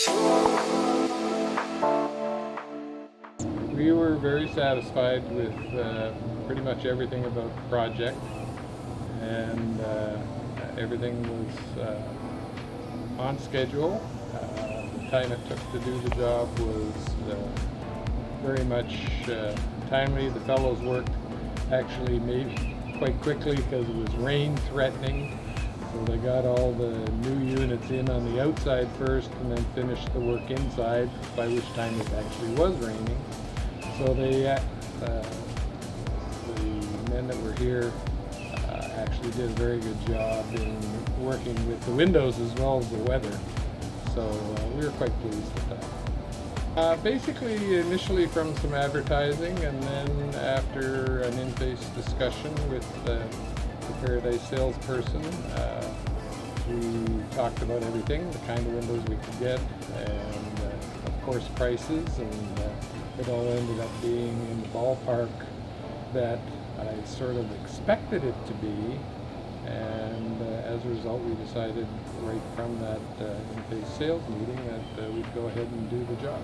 We were very satisfied with pretty much everything about the project, and everything was on schedule. The time it took to do the job was very much timely. The fellows worked actually maybe quite quickly because it was rain threatening. So they got all the new units in on the outside first and then finished the work inside, by which time it actually was raining. So the men that were here actually did a very good job in working with the windows as well as the weather. So we were quite pleased with that. Basically, initially from some advertising, and then after an in-face discussion with the Paradise salesperson, we talked about everything, the kind of windows we could get, and of course prices, and it all ended up being in the ballpark that I sort of expected it to be, and as a result we decided right from that in-face sales meeting that we'd go ahead and do the job.